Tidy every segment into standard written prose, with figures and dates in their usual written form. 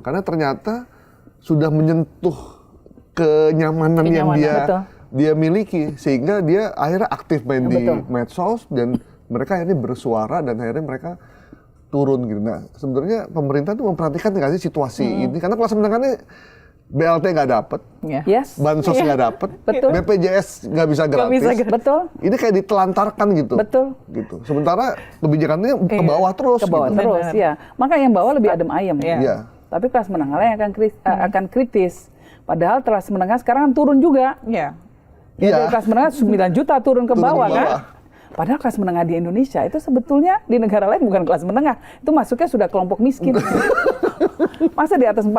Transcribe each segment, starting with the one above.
karena ternyata sudah menyentuh kenyamanan yang dia miliki, sehingga dia akhirnya aktif main di medsos dan mereka akhirnya bersuara dan akhirnya mereka turun gitu. Nah, sebenarnya pemerintah tuh memperhatikan nggak sih situasi ini, karena kelas menengah ini BLT nggak dapet, bansos nggak dapet, BPJS nggak bisa gratis. Betul. Ini kayak ditelantarkan gitu. Gitu. Sementara kebijakannya ke bawah terus. Ke bawah gitu. terus, ya. Maka yang bawah lebih adem ayem. Iya. Tapi kelas menengah yang akan kritis. Padahal kelas menengah sekarang turun juga. Iya. Dari kelas menengah 9 juta turun ke bawah kan. Padahal kelas menengah di Indonesia itu sebetulnya di negara lain bukan kelas menengah, itu masuknya sudah kelompok miskin. Masa di atas $4,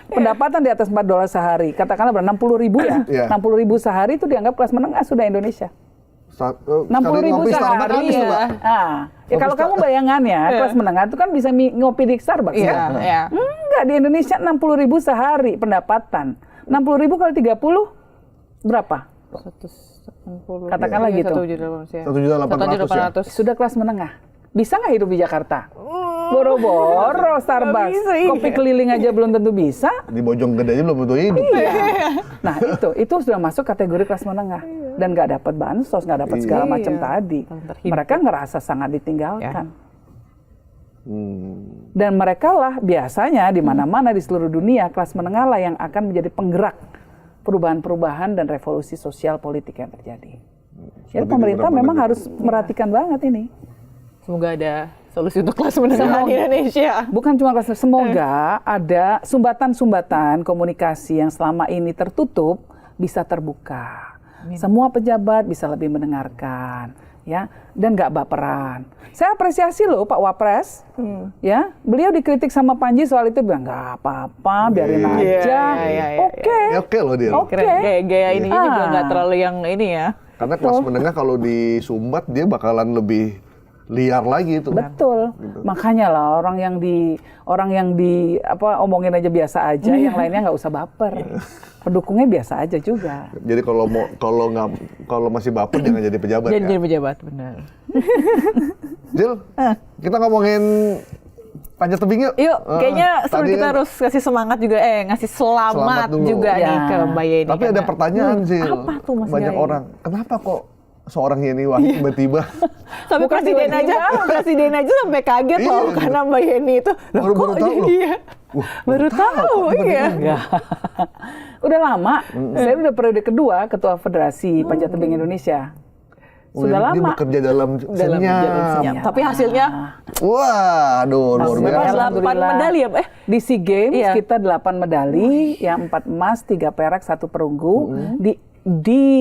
pendapatan di atas $4 sehari, katakanlah berapa, 60.000 ya? 60.000 sehari itu dianggap kelas menengah sudah Indonesia. 60.000 sehari ya. Kalau kamu bayangannya kelas menengah itu kan bisa ngopi di Starbucks kan? Enggak, di Indonesia 60.000 sehari pendapatan. 60.000 kali 30 berapa? 180. Katakanlah gitu. 1.800.000. Sudah kelas menengah. Bisa nggak hidup di Jakarta? Boro-boro Starbucks, kopi keliling aja belum tentu bisa. Di Bojonggede aja belum tentu hidup. Nah itu sudah masuk kategori kelas menengah dan nggak dapat bansos, nggak dapat segala macam tadi. Mereka ngerasa sangat ditinggalkan. Dan mereka lah biasanya di mana-mana di seluruh dunia kelas menengah lah yang akan menjadi penggerak perubahan-perubahan dan revolusi sosial politik yang terjadi. Jadi pemerintah memang harus merhatikan banget ini. Semoga ada solusi untuk kelas menengah di Indonesia. Bukan cuma kelas, semoga ada sumbatan-sumbatan komunikasi yang selama ini tertutup bisa terbuka. Semua pejabat bisa lebih mendengarkan, ya, dan nggak baperan. Saya apresiasi loh Pak Wapres, ya, beliau dikritik sama Panji soal itu, bilang nggak apa-apa, biarin aja. Oke loh dia. Gaya ininya juga nggak terlalu yang ini ya. Karena kelas menengah kalau disumbat dia bakalan lebih liar lagi itu. Betul. Gitu. Makanya lah orang yang di omongin aja biasa aja, yang lainnya nggak usah baper. Pendukungnya biasa aja juga. Jadi kalau masih baper jangan jadi pejabat. Jangan jadi pejabat, benar. Jil, kita ngomongin panjat tebing yuk. Yuk, kayaknya seru kita harus kasih semangat juga, ngasih selamat juga nih ke Mbak Yeni. Tapi ada pertanyaan sih, banyak orang, kenapa kok seorang Yeni Wahid tiba-tiba? Sampai presiden aja sampai kaget loh, karena Mbak Yeni itu. Baru tahu loh. Baru tahu, iya. Udah lama, saya udah periode kedua ketua Federasi Panjat Tebing Indonesia. Sudah lama. Dia bekerja dalam senyap. Tapi hasilnya, waduh, luar biasa. 8 medali ya, Di SEA Games kita 8 medali, yang 4 emas, 3 perak, 1 perunggu. Di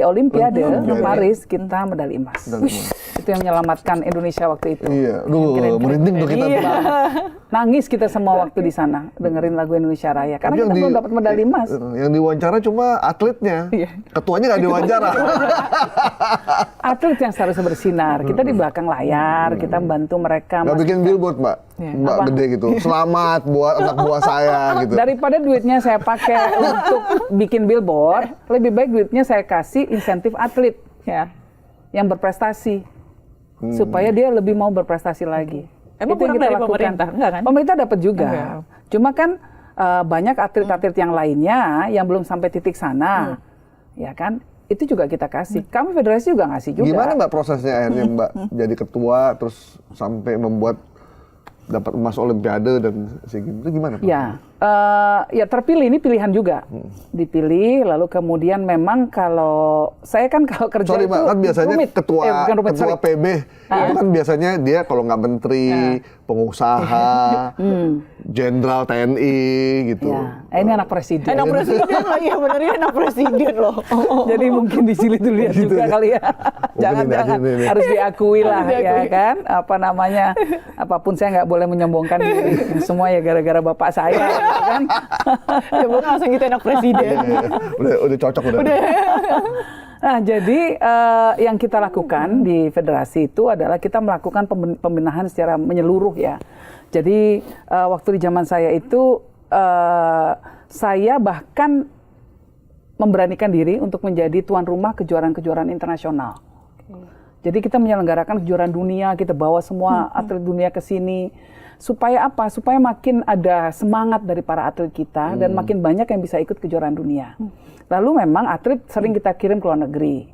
Olimpiade Paris kita medali emas. Itu yang menyelamatkan Indonesia waktu itu. Iya, merinding tuh kita. Nangis kita semua waktu di sana dengerin lagu Indonesia Raya karena kita belum dapat medali emas. Yang diwawancara cuma atletnya, ketuanya nggak diwawancara. Atlet yang seharusnya bersinar, kita di belakang layar, kita membantu mereka. Nggak bikin billboard, Mbak gede gitu. Selamat buat anak buah saya gitu. Daripada duitnya saya pakai untuk bikin billboard, lebih baik duitnya saya kasih insentif atlet yang berprestasi supaya dia lebih mau berprestasi lagi. Emang kurang dari pemerintah? Enggak kan? Pemerintah dapat juga. Cuma kan banyak atlet-atlet yang lainnya yang belum sampai titik sana, ya kan? Itu juga kita kasih. Kami federasi juga ngasih juga. Gimana Mbak prosesnya akhirnya Mbak jadi ketua terus sampai membuat dapat emas Olimpiade dan segitu, itu gimana Pak? Ya terpilih, ini pilihan juga. Dipilih, lalu kemudian memang kalau saya kan kalau kerja sorry, itu kan biasanya rumit. ketua PB itu kan biasanya dia kalau nggak menteri, pengusaha, jenderal TNI gitu. Ini anak presiden. Anak presiden loh, iya benernya anak presiden loh. Jadi mungkin di sini tuh lihat gitu juga kali ya. Jangan-jangan harus diakui lah ya kan. Apapun saya nggak boleh menyombongkan diri. Semua ya gara-gara bapak saya. Kan? Ya bukan langsung gitu anak presiden. Udah cocok udah. Nah, jadi yang kita lakukan di federasi itu adalah kita melakukan pembenahan secara menyeluruh ya. Jadi waktu di zaman saya itu saya bahkan memberanikan diri untuk menjadi tuan rumah kejuaraan-kejuaraan internasional. Jadi kita menyelenggarakan kejuaraan dunia, kita bawa semua atlet dunia ke sini. Supaya apa? Supaya makin ada semangat dari para atlet kita dan makin banyak yang bisa ikut kejuaraan dunia. Lalu memang atlet sering kita kirim ke luar negeri.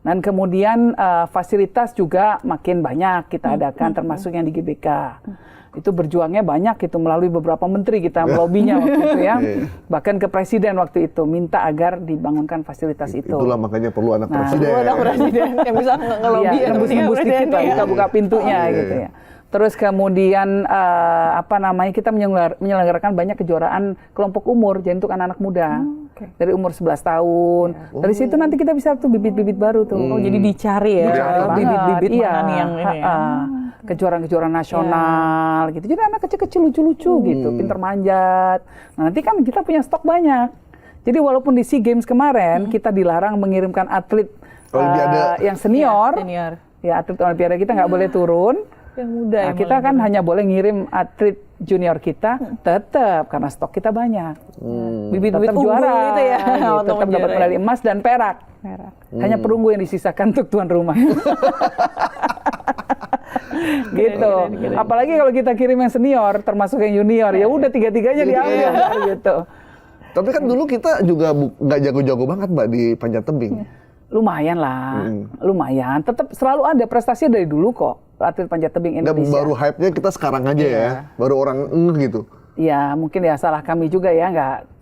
Dan kemudian fasilitas juga makin banyak kita adakan, termasuk yang di GBK. Itu berjuangnya banyak itu melalui beberapa menteri kita melobinya waktu itu ya. Bahkan ke presiden waktu itu minta agar dibangunkan fasilitas itu. Itulah makanya perlu anak presiden. Perlu anak presiden yang bisa ngelobi ya, nembus dikit lah, buka-buka pintunya gitu ya. Terus kemudian kita menyelenggarakan banyak kejuaraan kelompok umur, jadi untuk anak-anak muda. Dari umur 11 tahun. Dari situ nanti kita bisa tuh bibit-bibit baru tuh. Oh, jadi dicari ya bibit-bibit mana nih yang ini ya. Kejuaraan-kejuaraan nasional gitu. Jadi anak kecil-kecil lucu-lucu gitu, pinter manjat. Nah, nanti kan kita punya stok banyak. Jadi walaupun di SEA Games kemarin kita dilarang mengirimkan atlet yang senior. Ya, atlet olimpiade kita nggak boleh turun. Yang muda. Nah, kita kan hanya boleh ngirim atlet junior kita tetap karena stok kita banyak. Bibit-bibit tetap juara itu ya. Gitu, tetap dapat medali emas dan perak. Hanya perunggu yang disisakan untuk tuan rumah. Gitu. Apalagi kalau kita kirim yang senior, termasuk yang junior, ya udah tiga-tiganya diambil gitu. Tapi kan dulu kita juga nggak jago-jago banget Mbak di panjat tebing. Lumayan lah, lumayan. Tetap selalu ada prestasi dari dulu kok atlet panjat tebing Indonesia. Dan baru hype-nya kita sekarang aja ya, baru orang gitu. Ya mungkin ya salah kami juga ya,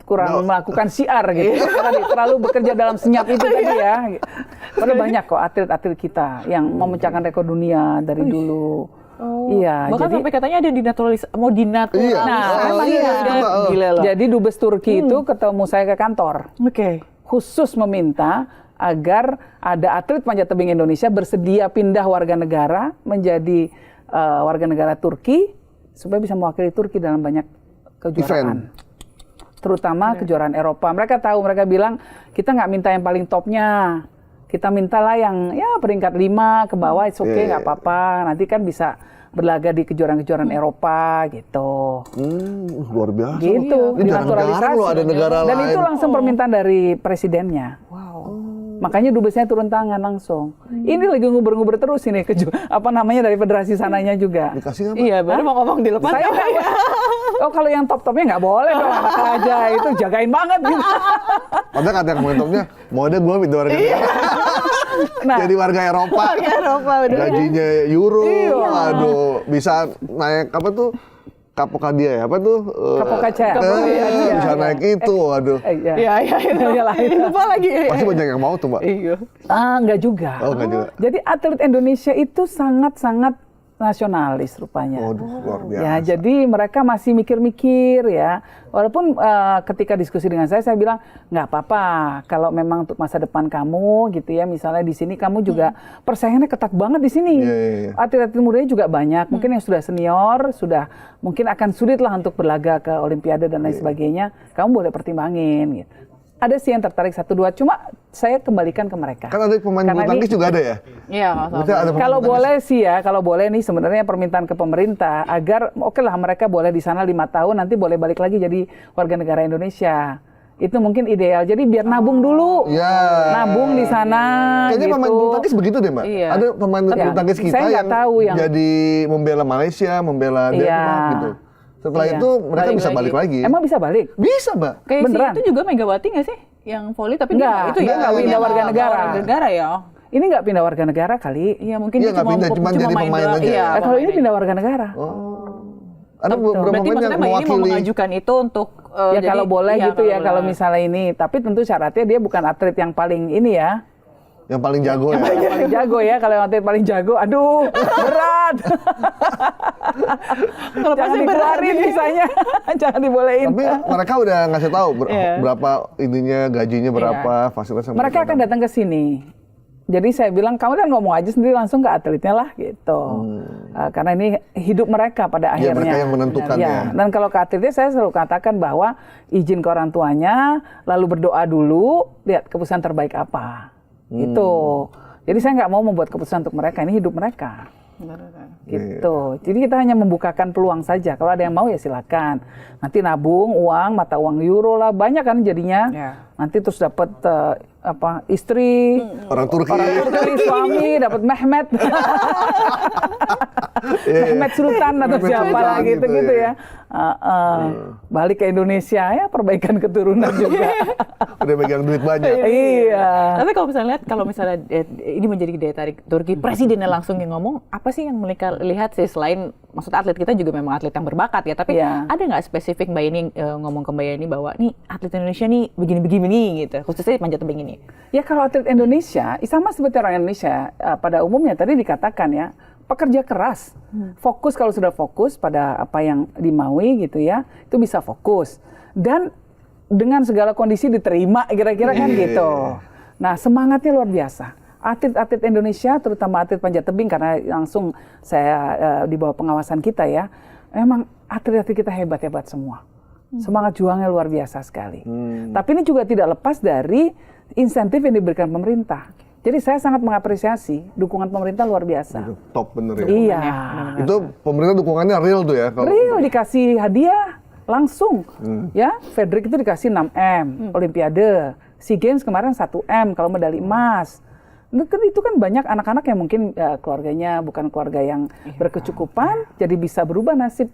kurang melakukan siar gitu. Terlalu bekerja dalam senyap itu tadi ya. Padahal banyak kok atlet-atlet kita yang memecahkan rekor dunia dari dulu. Iya, bahkan jadi sampai katanya ada mau dinaturalisasi. Iya. Nah, gila loh. Jadi dubes Turki itu ketemu saya ke kantor. Khusus meminta agar ada atlet panjat tebing Indonesia bersedia pindah warga negara menjadi warga negara Turki supaya bisa mewakili Turki dalam banyak kejuaraan. Terutama kejuaraan Eropa. Mereka tahu, mereka bilang kita nggak minta yang paling topnya. Kita mintalah yang ya peringkat 5 ke bawah, it's okay, nggak apa-apa. Nanti kan bisa berlaga di kejuaraan-kejuaraan Eropa gitu. Luar biasa. Gitu. Ini jarang-jarang loh ada negara dan lain. itu langsung permintaan dari presidennya. Makanya dubesnya turun tangan langsung. Ini lagi nguber-nguber terus ini dari federasi sananya juga. Dikasih nggak, Pak? Iya, baru mau ngomong di lepas. Saya kalau yang top-topnya nggak boleh dong, anak aja itu jagain banget gitu. Padahal kata yang topnya, mau ada gue pindah warga negara. Jadi warga Eropa. Gajinya euro. Aduh, bisa naik apa tuh? Kapoka dia ya, apa tuh? Kapokaca. Bisa naik itu, waduh. Lupa lagi. Pasti banyak yang mau tuh, Mbak. Enggak juga. Oh, enggak juga. Jadi atlet Indonesia itu sangat-sangat nasionalis rupanya. Luar biasa. Ya, jadi mereka masih mikir-mikir ya. Walaupun ketika diskusi dengan saya bilang nggak apa-apa kalau memang untuk masa depan kamu gitu ya. Misalnya di sini kamu juga persaingannya ketat banget di sini. Atlet-atlet mudanya juga banyak. Mungkin yang sudah senior sudah mungkin akan sulit lah untuk berlaga ke Olimpiade dan lain sebagainya. Kamu boleh pertimbangin gitu. Ada sih yang tertarik 1-2, cuma saya kembalikan ke mereka. Kan ada pemain bulu tangkis juga ada ya? Iya, kalau boleh sih ya, kalau boleh nih sebenarnya permintaan ke pemerintah agar oke lah mereka boleh di sana 5 tahun, nanti boleh balik lagi jadi warga negara Indonesia. Itu mungkin ideal. Jadi biar nabung dulu. Nabung di sana. Kayaknya gitu. pemain bulu tangkis begitu deh, Mbak. Ada pemain bulu tangkis kita yang jadi membela Malaysia, membela Denmark gitu. Setelah itu mereka bisa balik lagi. Emang bisa balik? Bisa, Mbak. Kayak beneran? Itu juga Megawati nggak sih? Yang voli tapi enggak, itu ya nggak pindah warga negara. Negara ya. Ini nggak pindah warga negara kali. Iya, mungkin dia cuma jadi pemain aja. Iya, kalau ini pindah warga negara. Ada beberapa pemain yang mewakili. Mau mengajukan itu untuk ya kalau boleh gitu ya, kalau misalnya ini. Tapi tentu syaratnya dia bukan atlet yang paling ini ya. Yang paling jago ya. Yang paling jago ya, kalau yang atlet paling jago, aduh berat. Kalau jangan dikeluarin misalnya, jangan dibolehin. Tapi mereka udah ngasih tahu berapa ininya, gajinya berapa, fasilitasnya. Mereka akan datang ke sini. Jadi saya bilang, kamu kan ngomong aja sendiri langsung ke atletnya lah gitu. Karena ini hidup mereka pada akhirnya. Mereka yang menentukan ya. Dan kalau ke atletnya saya selalu katakan bahwa izin ke orang tuanya, lalu berdoa dulu, lihat keputusan terbaik apa. Gitu. Jadi saya nggak mau membuat keputusan untuk mereka, ini hidup mereka. Gitu. Jadi kita hanya membukakan peluang saja. Kalau ada yang mau ya silakan. Nanti nabung uang, mata uang euro lah, banyak kan jadinya. nanti terus dapat istri, orang Turki, suami, dapat Mehmet, Mehmet Sultan atau Mehmet siapa Sultan lah gitu ya. Balik ke Indonesia ya, perbaikan keturunan juga. Udah megang duit banyak. Iya. Tapi kalau misalnya lihat, kalau misalnya ini menjadi daya tarik Turki, presidennya langsung yang ngomong, apa sih yang mereka lihat sih selain, maksudnya atlet kita juga memang atlet yang berbakat ya, tapi ada nggak spesifik Mbak Yeni ngomong ke Mbak Yeni bahwa nih atlet Indonesia nih begini-begini gitu, khususnya panjat tebing ini? Ya kalau atlet Indonesia, sama seperti orang Indonesia pada umumnya tadi dikatakan ya, pekerja keras, fokus kalau sudah fokus pada apa yang dimaui gitu ya, itu bisa fokus dan dengan segala kondisi diterima kira-kira kan gitu. Nah semangatnya luar biasa. Atlet-atlet Indonesia, terutama atlet panjat tebing karena langsung saya di bawah pengawasan kita ya, memang atlet-atlet kita hebat-hebat semua. Semangat juangnya luar biasa sekali. Tapi ini juga tidak lepas dari insentif yang diberikan pemerintah. Jadi saya sangat mengapresiasi dukungan pemerintah luar biasa. Itu top bener ya. Iya. Itu pemerintah dukungannya real tuh ya. Real, dikasih hadiah langsung. Ya, Fredrik itu dikasih 6M Olimpiade. SEA Games kemarin 1M kalau medali emas. Itu kan banyak anak-anak yang mungkin keluarganya bukan keluarga yang berkecukupan, jadi bisa berubah nasib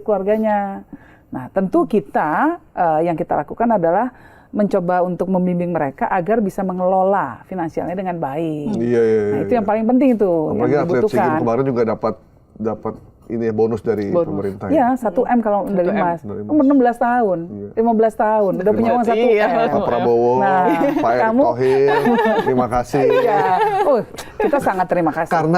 keluarganya. Nah, tentu kita yang kita lakukan adalah mencoba untuk membimbing mereka agar bisa mengelola finansialnya dengan baik. Nah, itu yang paling penting itu. Apalagi yang atlet dibutuhkan. SEA Games kemarin juga dapat ini ya, bonus dari pemerintah. Iya, 1M kalau medali emas. Umur 16 tahun, 15 tahun, udah punya uang 1M. Pak Prabowo, Pak Erick Thohir, terima kasih. Iya. Kita sangat terima kasih. Karena